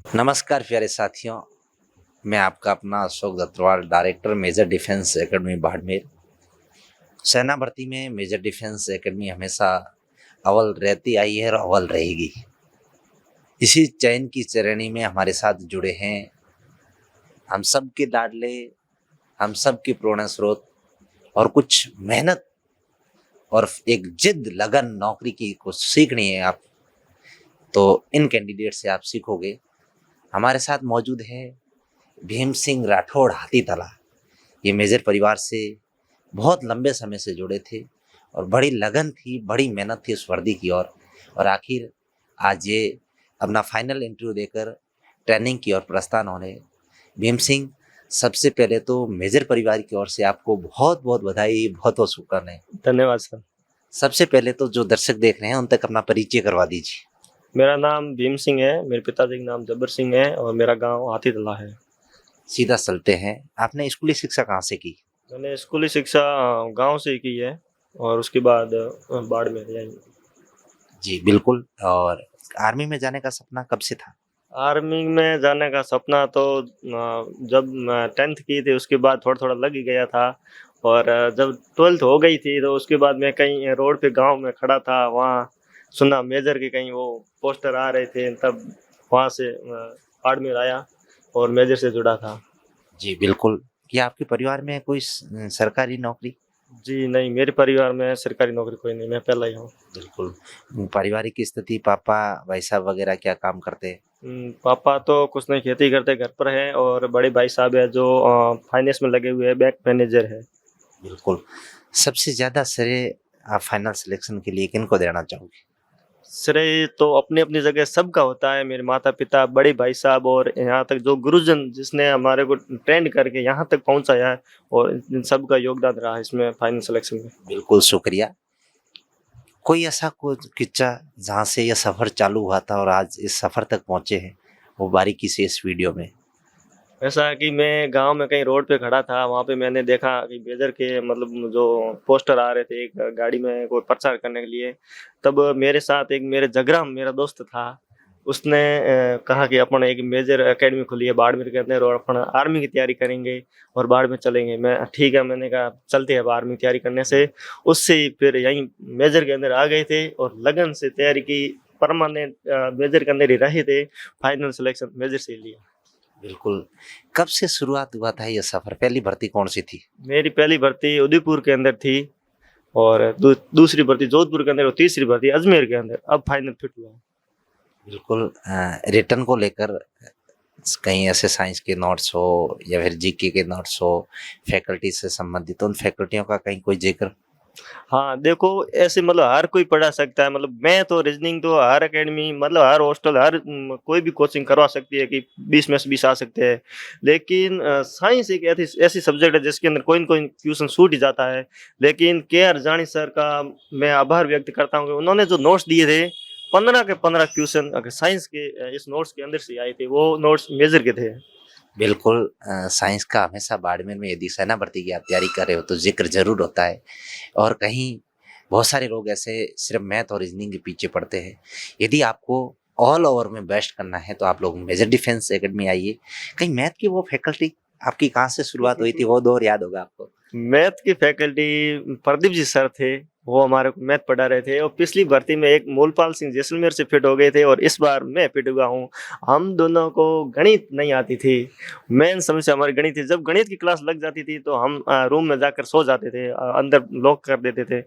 नमस्कार प्यारे साथियों, मैं आपका अपना Ashok Dattwal, director major defence academy Barmer. सेना भर्ती में मेजर डिफेंस एकेडमी हमेशा अव्वल रहती आई है और अव्वल रहेगी। इसी चयन की श्रेणी में हमारे साथ जुड़े हैं हम सब के लाडले, हम सब की प्रेरणा स्रोत और कुछ मेहनत और एक जिद लगन नौकरी की कुछ सीखनी है आप, तो इन कैंडिडेट से आप सीखोगे। हमारे साथ मौजूद है भीम सिंह राठौड़ हाथीतला। ये मेजर परिवार से बहुत लंबे समय से जुड़े थे और बड़ी लगन थी, बड़ी मेहनत थी उस वर्दी की और आखिर आज ये अपना फाइनल इंटरव्यू देकर ट्रेनिंग की ओर प्रस्थान हो रहे हैं। भीम सिंह, सबसे पहले तो मेजर परिवार की ओर से आपको बहुत बहुत बधाई, बहुत बहुत शुभकामनाएं। धन्यवाद सर। सबसे पहले तो जो दर्शक देख रहे हैं उन तक अपना परिचय करवा दीजिए। मेरा नाम भीम सिंह है, मेरे पिताजी का नाम जब्बर सिंह है और मेरा गांव हाथीतला है। सीधा चलते हैं, आपने स्कूली शिक्षा कहाँ से की? मैंने स्कूली शिक्षा गांव से ही की है और उसके बाद बाड़मेर यहीं। जी बिल्कुल। और आर्मी में जाने का सपना कब से था? आर्मी में जाने का सपना तो जब मैं 10th की थी उसके बाद थोड़ा थोड़ा लग ही गया था और जब 12th हो गई थी तो उसके बाद मैं कहीं रोड पे गांव में खड़ा था, वहाँ सुना मेजर के कहीं वो पोस्टर आ रहे थे, तब वहाँ से बाड़मेर आया और मेजर से जुड़ा था। जी बिल्कुल। क्या आपके परिवार में कोई सरकारी नौकरी? जी नहीं, मेरे परिवार में सरकारी नौकरी कोई नहीं, मैं पहला ही हूँ। बिल्कुल। पारिवारिक स्थिति, पापा भाई साहब वगैरह क्या काम करते हैं? पापा तो कुछ नहीं, खेती करते, घर पर है, और बड़े भाई साहब है जो फाइनेंस में लगे हुए हैं, बैंक मैनेजर है। बिल्कुल। सबसे ज़्यादा श्रेय आप फाइनल सिलेक्शन के लिए किनको देना चाहोगे? श्रेय तो अपनी अपनी जगह सबका होता है, मेरे माता पिता, बड़े भाई साहब और यहाँ तक जो गुरुजन जिसने हमारे को ट्रेंड करके यहाँ तक पहुँचाया है, और इन सबका योगदान रहा है इसमें फाइनल सिलेक्शन में। बिल्कुल शुक्रिया। कोई ऐसा कुछ किस्सा जहाँ से यह सफ़र चालू हुआ था और आज इस सफ़र तक पहुँचे हैं, वो बारीकी से इस वीडियो में। ऐसा है कि मैं गांव में कहीं रोड पे खड़ा था, वहाँ पे मैंने देखा कि मेजर के मतलब जो पोस्टर आ रहे थे एक गाड़ी में कोई प्रचार करने के लिए। तब मेरे साथ एक मेरे जगराम मेरा दोस्त था, उसने कहा कि अपन एक मेजर एकेडमी खुली है बाड़मेर के अंदर और अपन आर्मी की तैयारी करेंगे और बाड़मेर चलेंगे। मैं ठीक है, मैंने कहा चलते हैं आर्मी की तैयारी करने से। उससे ही फिर यहीं मेजर के अंदर आ गए थे और लगन से तैयारी की, परमानेंट मेजर के अंदर ही रहे थे, फाइनल सिलेक्शन मेजर से लिया। बिल्कुल। कब से शुरुआत हुआ था ये सफ़र? पहली भर्ती कौन सी थी? मेरी पहली भर्ती उदयपुर के अंदर थी और दूसरी भर्ती जोधपुर के अंदर और तीसरी भर्ती अजमेर के अंदर। अब फाइनल फिट हुआ। बिल्कुल। रिटर्न को लेकर कहीं ऐसे साइंस के नोट्स हो या फिर जीके के नोट्स हो, फैकल्टी से संबंधित, उन फैकल्टियों का कहीं कोई जिक्र? हाँ देखो, ऐसे मतलब हर कोई पढ़ा सकता है, मतलब मैं तो रीजनिंग तो हर एकेडमी मतलब हर हॉस्टल हर कोई भी कोचिंग करवा सकती है कि 20 में से 20 आ सकते हैं। लेकिन साइंस एक ऐसी ऐसी सब्जेक्ट है जिसके अंदर कोई न कोई क्वेश्चन छूट ही जाता है। लेकिन के आर जानी सर का मैं आभार व्यक्त करता हूँ कि उन्होंने जो नोट्स दिए थे 15 के 15 क्वेश्चन अगर साइंस के इस नोट्स के अंदर से आए थे, वो नोट्स मेजर के थे। बिल्कुल। साइंस का हमेशा बाड़मेर में यदि सेना भर्ती की आप तैयारी कर रहे हो तो जिक्र जरूर होता है। और कहीं बहुत सारे लोग ऐसे सिर्फ मैथ और रीजनिंग के पीछे पड़ते हैं। यदि आपको ऑल ओवर में बेस्ट करना है तो आप लोग मेजर डिफेंस एकेडमी आइए। कहीं मैथ की वो फैकल्टी आपकी कहाँ से शुरुआत हुई थी, वो दौर याद होगा आपको? मैथ की फैकल्टी प्रदीप जी सर थे, वो हमारे को मैथ पढ़ा रहे थे और पिछली भर्ती में एक मूलपाल सिंह जैसलमेर से फिट हो गए थे और इस बार मैं फिट हुआ हूँ। हम दोनों को गणित नहीं आती थी, मेन समस्या हमारी गणित थी। जब गणित की क्लास लग जाती थी तो हम रूम में जाकर सो जाते थे, अंदर लॉक कर देते थे।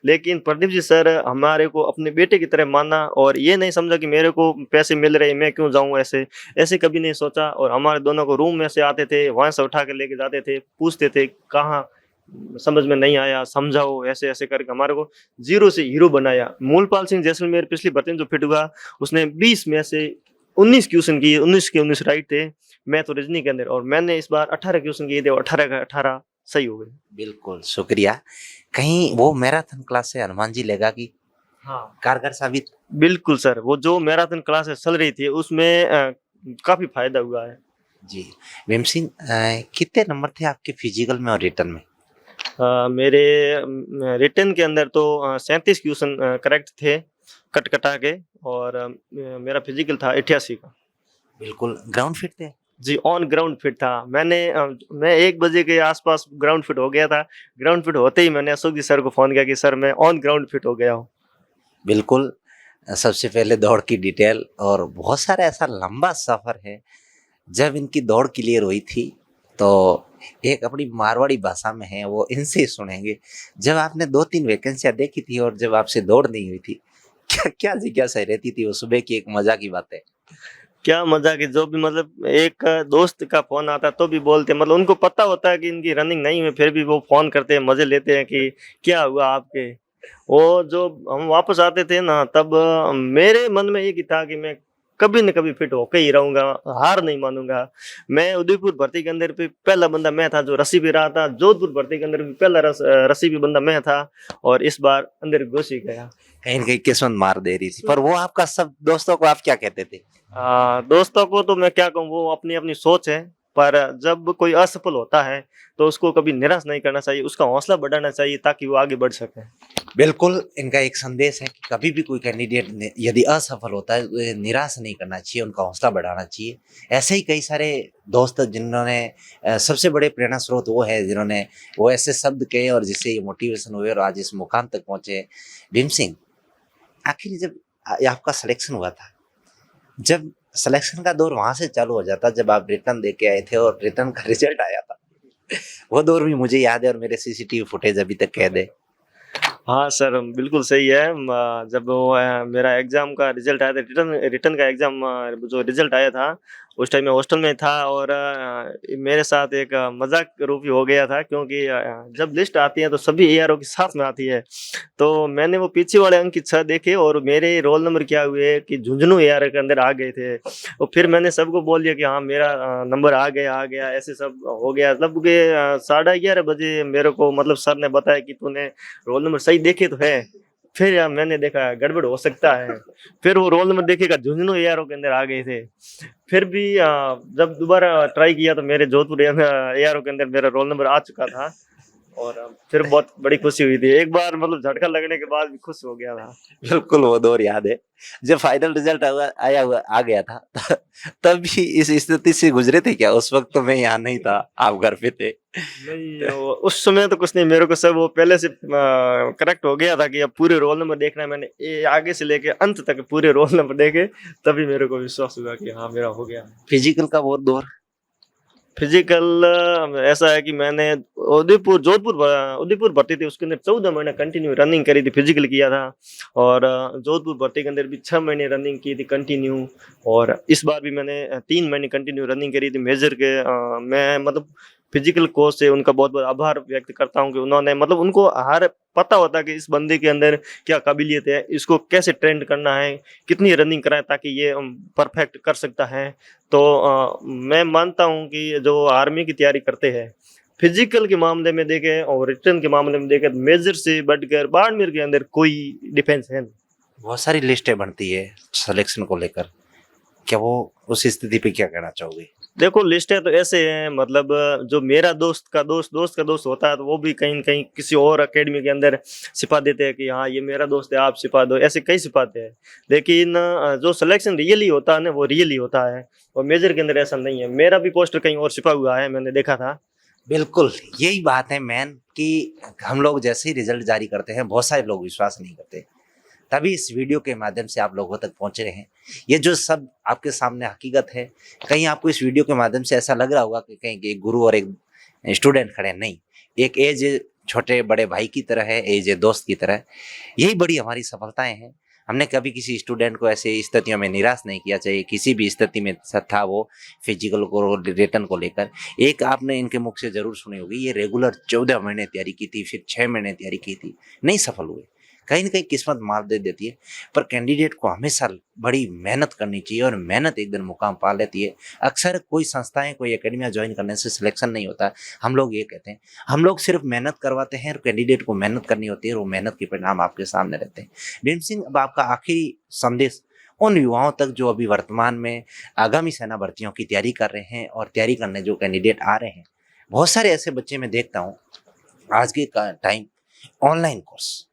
लेकिन प्रदीप जी सर हमारे को अपने बेटे की तरह माना और ये नहीं समझा कि मेरे को पैसे मिल रहे मैं क्यों जाऊँ, ऐसे ऐसे कभी नहीं सोचा। और हमारे दोनों को रूम में से आते थे, वहाँ से उठा कर लेके जाते थे, पूछते थे कहाँ समझ में नहीं आया समझाओ, ऐसे ऐसे करके हमारे को जीरो से हीरो बनाया। मूलपाल सिंह जैसलमेर पिछली भर्ती में जो फिट हुआ उसने 20 में से 19 क्वेश्चन किए, 19 के 19 राइट थे मैथ और रीजनिंग के अंदर, और मैंने इस बार 18 क्वेश्चन किए थे और 18 का 18 सही हो गए। बिल्कुल शुक्रिया। कहीं वो मैराथन क्लास से हनुमान जी लेगा कि हाँ कारगर साबित? बिल्कुल सर, वो जो मैराथन क्लासेस चल रही थी उसमें काफी फायदा हुआ है। जी। भीम सिंह, कितने नंबर थे आपके फिजिकल में और रिटर्न में? मेरे रिटन के अंदर तो 37 क्वेश्चन करेक्ट थे कट कटा के, और मेरा फिजिकल था 88 का। बिल्कुल ग्राउंड फिट थे। जी, ऑन ग्राउंड फिट था। मैं 1 बजे के आसपास ग्राउंड फिट हो गया था। ग्राउंड फिट होते ही मैंने अशोक जी सर को फ़ोन किया कि सर मैं ऑन ग्राउंड फिट हो गया हूँ। बिल्कुल। सबसे पहले दौड़ की डिटेल और बहुत सारा ऐसा लंबा सफ़र है, जब इनकी दौड़ क्लियर हुई थी, तो एक अपनी मारवाड़ी भाषा में है, वो इनसे ही सुनेंगे। जब आपने 2-3 वैकेंसियाँ देखी थी और जब आपसे दौड़ नहीं हुई थी, क्या क्या जिज्ञासा रहती थी वो सुबह की एक मज़ा की बात है? क्या मज़ा कि जो भी मतलब एक दोस्त का फ़ोन आता तो भी बोलते, मतलब उनको पता होता है कि इनकी रनिंग नहीं हुई, फिर भी वो फ़ोन करते हैं, मज़े लेते हैं कि क्या हुआ आपके? वो जो हम वापस आते थे ना, तब मेरे मन में एक ही था कि मैं कभी न कभी फिट होके ही रहूँगा, हार नहीं मानूँगा। मैं उदयपुर भर्ती के अंदर भी पहला बंदा मैं था जो रस्सी पे रहा था, जोधपुर भर्ती के अंदर भी पहला रस्सी पे बंदा मैं था, और इस बार अंदर घुस ही गया। कहीं न कहीं किस्मत मार दे रही थी, पर वो आपका सब दोस्तों को आप क्या कहते थे? दोस्तों को तो मैं क्या कहूँ, वो अपनी-अपनी सोच है, पर जब कोई असफल होता है, तो उसको कभी निराश नहीं करना चाहिए, उसका हौसला बढ़ाना चाहिए ताकि वो आगे बढ़ सके। बिल्कुल, इनका एक संदेश है कि कभी भी कोई कैंडिडेट यदि असफल होता है, तो निराश नहीं करना चाहिए, उनका हौसला बढ़ाना चाहिए। ऐसे ही कई सारे दोस्त जिन्होंने सबसे बड़े प्रेरणा स्रोत वो है जिन्होंने वो ऐसे शब्द कहे और जिससे ये मोटिवेशन हुए और आज इस मुकाम तक पहुँचे। भीम सिंह, आखिर जब आपका सिलेक्शन हुआ था, जब सिलेक्शन का दौर वहाँ से चालू हो जाता, जब आप रिटर्न दे के आए थे और रिटर्न का रिजल्ट आया था, वो दौर भी मुझे याद है और मेरे सीसीटीवी फुटेज अभी तक कैद है। हाँ सर, बिल्कुल सही है। जब वो मेरा एग्ज़ाम का रिज़ल्ट आया था, रिटर्न रिटर्न का एग्ज़ाम जो रिज़ल्ट आया था, उस टाइम मैं हॉस्टल में था, और मेरे साथ एक मज़ाक रूप ही हो गया था, क्योंकि जब लिस्ट आती है तो सभी एआरओ के साथ में आती है। तो मैंने वो पीछे वाले अंक 6 देखे और मेरे रोल नंबर क्या हुए कि झुंझुनू एआरओ के अंदर आ गए थे। और फिर मैंने सबको बोल दिया कि हाँ, मेरा नंबर आ गया, ऐसे सब हो गया। तब के साढ़े 11 बजे मेरे को मतलब सर ने बताया कि तूने रोल नंबर सही देखे तो है। फिर यार मैंने देखा गड़बड़ हो सकता है। फिर वो रोल नंबर देखेगा, झुंझुनू एआरओ के अंदर आ गए थे। फिर भी जब दोबारा ट्राई किया तो मेरे जोधपुर एआरओ के अंदर मेरा रोल नंबर आ चुका था, और फिर बहुत बड़ी खुशी हुई थी। एक बार मतलब झटका लगने के बाद भी खुश हो गया था। बिल्कुल वो दौर याद है। जब फाइनल रिजल्ट आया हुआ आ गया था तब भी इस स्थिति से गुजरे थे क्या? उस वक़्त तो मैं यहाँ नहीं था, आप घर पे थे। नहीं, वो उस समय तो कुछ नहीं, मेरे को सब वो पहले से करेक्ट हो गया था कि अब पूरे रोल नंबर देखना है। मैंने आगे से लेके अंत तक पूरे रोल नंबर देखे, तभी मेरे को विश्वास हुआ कि हाँ मेरा हो गया। फिजिकल का वो दौर फिजिकल ऐसा है कि मैंने उदयपुर भर्ती थी, उसके अंदर 14 महीने कंटिन्यू रनिंग करी थी, फिजिकल किया था। और जोधपुर भर्ती के अंदर भी 6 महीने रनिंग की थी कंटिन्यू। और इस बार भी मैंने 3 महीने कंटिन्यू रनिंग करी थी मेजर के। मैं मतलब फिजिकल कोच से उनका बहुत बहुत आभार व्यक्त करता हूँ कि उन्होंने मतलब उनको हर पता होता है कि इस बंदे के अंदर क्या काबिलियत है, इसको कैसे ट्रेंड करना है, कितनी रनिंग कराएं ताकि ये परफेक्ट कर सकता है। तो मैं मानता हूँ कि जो आर्मी की तैयारी करते हैं, फिजिकल के मामले में देखें और रिटर्न के मामले में देखें, तो मेजर से बढ़कर बाड़मेर के अंदर कोई डिफेंस है नहीं। बहुत सारी लिस्टें बनती है सिलेक्शन को लेकर। क्या वो उस स्थिति पे क्या कहना चाहोगे? देखो लिस्ट है तो ऐसे हैं, मतलब जो मेरा दोस्त का दोस्त होता है, तो वो भी कहीं न कहीं किसी और एकेडमी के अंदर सिपा देते हैं कि हाँ ये मेरा दोस्त है, आप सिपा दो, ऐसे कई सिपाते हैं। लेकिन जो सिलेक्शन रियली होता है ना, वो रियली होता है, और मेजर के अंदर ऐसा नहीं है। मेरा भी पोस्टर कहीं और सिपा हुआ है, मैंने देखा था। बिल्कुल, यही बात है मेन कि हम लोग जैसे ही रिजल्ट जारी करते हैं, बहुत सारे लोग विश्वास नहीं करते। तभी इस वीडियो के माध्यम से आप लोगों तक पहुँच रहे हैं। ये जो सब आपके सामने हकीकत है, कहीं आपको इस वीडियो के माध्यम से ऐसा लग रहा होगा कि कहीं एक गुरु और एक स्टूडेंट खड़े हैं, नहीं। एक एज छोटे बड़े भाई की तरह है, एज दोस्त की तरह। यही बड़ी हमारी सफलताएँ हैं। हमने कभी किसी स्टूडेंट को ऐसे स्थितियों में निराश नहीं किया, चाहे किसी भी स्थिति में था वो फिजिकल को रिटर्न को लेकर। एक आपने इनके मुख से ज़रूर सुनी होगी, ये रेगुलर 14 महीने तैयारी की थी, फिर 6 महीने तैयारी की थी, नहीं सफल हुए। कहीं न कहीं किस्मत मार दे देती है, पर कैंडिडेट को हमेशा बड़ी मेहनत करनी चाहिए और मेहनत एक दिन मुकाम पा लेती है। अक्सर कोई संस्थाएँ, कोई एकेडमियाँ जॉइन करने से सिलेक्शन नहीं होता है। हम लोग ये कहते हैं, हम लोग सिर्फ मेहनत करवाते हैं और कैंडिडेट को मेहनत करनी होती है और वो मेहनत के परिणाम आपके सामने रहते हैं। भीम सिंह, अब आपका आखिरी संदेश उन युवाओं तक जो अभी वर्तमान में आगामी सेना भर्तियों की तैयारी कर रहे हैं और तैयारी करने जो कैंडिडेट आ रहे हैं, बहुत सारे ऐसे बच्चे मैं देखता हूँ आज के टाइम ऑनलाइन कोर्स,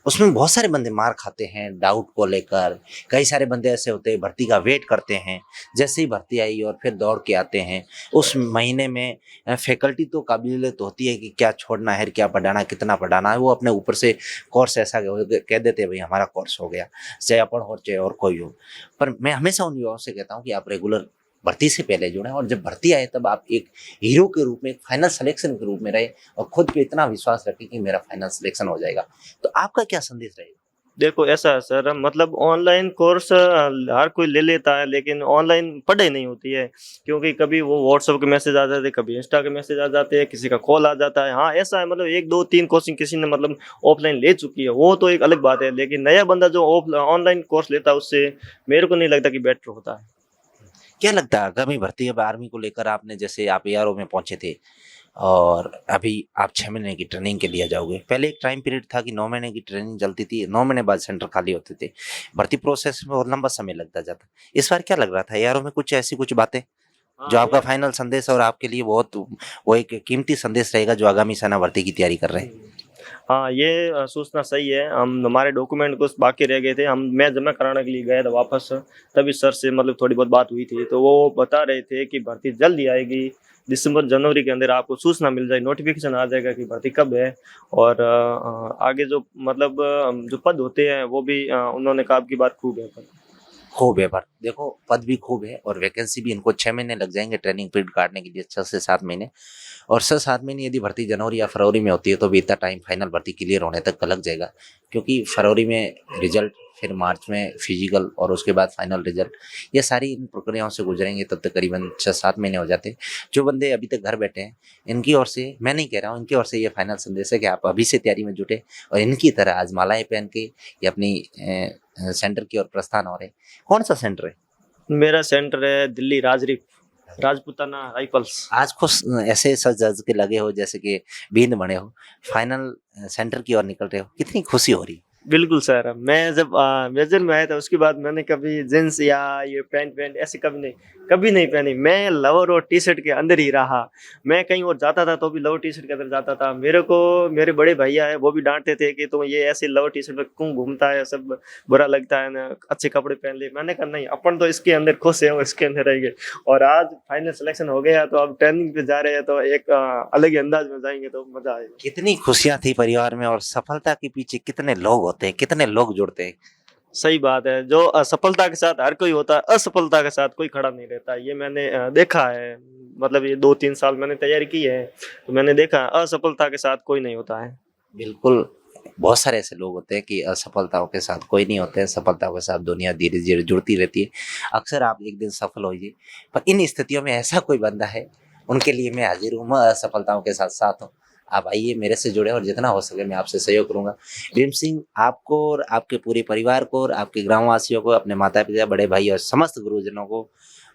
उसमें बहुत सारे बंदे मार खाते हैं डाउट को लेकर। कई सारे बंदे ऐसे होते हैं भर्ती का वेट करते हैं, जैसे ही भर्ती आई और फिर दौड़ के आते हैं। उस महीने में फैकल्टी तो काबिलियत होती है कि क्या छोड़ना है, क्या पढ़ाना है, कितना पढ़ाना है। वो अपने ऊपर से कोर्स ऐसा कह देते हैं भाई हमारा कोर्स हो गया, चाहे अपन हो चाहे और कोई हो। पर मैं हमेशा उन युवाओं से कहता हूँ कि आप रेगुलर भर्ती से पहले जुड़ें, और जब भर्ती आए तब आप एक हीरो के रूप में, एक फाइनल सिलेक्शन के रूप में रहे और खुद पे इतना विश्वास रखें कि मेरा फाइनल सिलेक्शन हो जाएगा। तो आपका क्या संदेश रहेगा? देखो ऐसा है सर, मतलब ऑनलाइन कोर्स हर कोई ले लेता है, लेकिन ऑनलाइन पढ़ाई नहीं होती है, क्योंकि कभी वो व्हाट्सएप के मैसेज आ जाते हैं, कभी इंस्टा के मैसेज आ जाते हैं, किसी का कॉल आ जाता है। हाँ ऐसा है, मतलब एक दो तीन कोचिंग किसी ने मतलब ऑफलाइन ले चुकी है, वो तो एक अलग बात है, लेकिन नया बंदा जो ऑनलाइन कोर्स लेता है उससे मेरे को नहीं लगता कि बेटर होता है। क्या लगता है आगामी भर्ती अब आर्मी को लेकर, आपने जैसे आप एआरओ में पहुंचे थे और अभी आप 6 महीने की ट्रेनिंग के लिए जाओगे। पहले एक टाइम पीरियड था कि 9 महीने की ट्रेनिंग चलती थी, 9 महीने बाद सेंटर खाली होते थे, भर्ती प्रोसेस में बहुत लंबा समय लगता जाता। इस बार क्या लग रहा था एआरओ में कुछ ऐसी कुछ बातें जो हाँ आपका फाइनल संदेश और आपके लिए बहुत वो एक कीमती संदेश रहेगा जो आगामी सेना भर्ती की तैयारी कर रहे हैं? हाँ, ये सूचना सही है। हम हमारे डॉक्यूमेंट कुछ बाकी रह गए थे, मैं जमा कराने के लिए गया था वापस, तभी सर से मतलब थोड़ी बहुत बात हुई थी, तो वो बता रहे थे कि भर्ती जल्दी आएगी, दिसंबर जनवरी के अंदर आपको सूचना मिल जाएगी, नोटिफिकेशन आ जाएगा कि भर्ती कब है। और आगे जो मतलब जो पद होते हैं वो भी उन्होंने कहा आपकी बात खूब है। खूब है, पर देखो पद भी खूब है और वैकेंसी भी। इनको 6 महीने लग जाएंगे ट्रेनिंग पीरियड काटने के लिए, 6 से 7 महीने। और 6-7 महीने यदि भर्ती जनवरी या फरवरी में होती है तो भी इतना टाइम फाइनल भर्ती क्लियर होने तक का लग जाएगा, क्योंकि फरवरी में रिजल्ट, फिर मार्च में फिजिकल और उसके बाद फाइनल रिजल्ट, ये सारी इन प्रक्रियाओं से गुजरेंगे तब तक करीबन 6-7 महीने हो जाते हैं। जो बंदे अभी तक घर बैठे हैं, इनकी ओर से, मैं नहीं कह रहा हूँ, इनकी ओर से ये फाइनल संदेश है कि आप अभी से तैयारी में जुटे और इनकी तरह आज मालाएं पहन के ये अपनी सेंटर की ओर प्रस्थान हो रहे हैं। कौन सा सेंटर है? मेरा सेंटर है दिल्ली राजरीफ, राजपुताना राइफल्स। आज खुश ऐसे सज धज के लगे हो जैसे कि बींद बने हो, फाइनल सेंटर की ओर निकल रहे हो, कितनी खुशी हो रही है? बिल्कुल सर, मैं जब मेजर में आया था उसके बाद मैंने कभी जींस या ये पैंट वैंट ऐसे कभी नहीं पहनी। मैं लोअर और टी शर्ट के अंदर ही रहा। मैं कहीं और जाता था तो भी लोअर टी शर्ट के अंदर जाता था। मेरे को मेरे बड़े भैया है वो भी डांटते थे कि तुम ये ऐसे लोअर टी शर्ट में क्यों घूमता है, सब बुरा लगता है ना, अच्छे कपड़े पहन ले। मैंने कहा नहीं, अपन तो इसके अंदर खुश है और इसके अंदर रहेंगे। और आज फाइनल सिलेक्शन हो गया तो अब ट्रेनिंग पे जा रहे हैं, तो एक अलग ही अंदाज में जाएंगे तो मजा आएगा। कितनी खुशियां थी परिवार में, और सफलता के पीछे कितने लोग होते हैं, कितने लोग जुड़ते हैं। सही बात है, जो असफलता के साथ हर कोई होता है, असफलता के साथ कोई खड़ा नहीं रहता। ये मैंने देखा है, मतलब ये 2-3 साल मैंने तैयारी की है तो मैंने देखा है, असफलता के साथ कोई नहीं होता है। बिल्कुल, बहुत सारे ऐसे लोग होते हैं कि असफलताओं के साथ कोई नहीं होते हैं, सफलताओं के साथ दुनिया धीरे धीरे जुड़ती रहती है। अक्सर आप एक दिन सफल होइए, पर इन स्थितियों में ऐसा कोई बंदा है, उनके लिए मैं हाजिर हूँ, मैं असफलताओं के साथ साथ हूँ। आप आइए, मेरे से जुड़े और जितना हो सके मैं आपसे सहयोग करूंगा। भीम सिंह, आपको और आपके पूरे परिवार को और आपके ग्रामवासियों को, अपने माता पिता, बड़े भाई और समस्त गुरुजनों को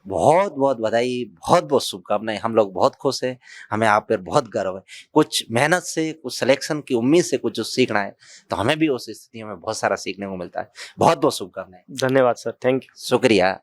बहुत बहुत बधाई, बहुत बहुत शुभकामनाएं। हम लोग बहुत खुश हैं, हमें आप पर बहुत गर्व है। कुछ मेहनत से, कुछ सिलेक्शन की उम्मीद से कुछ सीखना है, तो हमें भी उस स्थितियों में बहुत सारा सीखने को मिलता है। बहुत बहुत शुभकामनाएं। धन्यवाद सर, थैंक यू। शुक्रिया।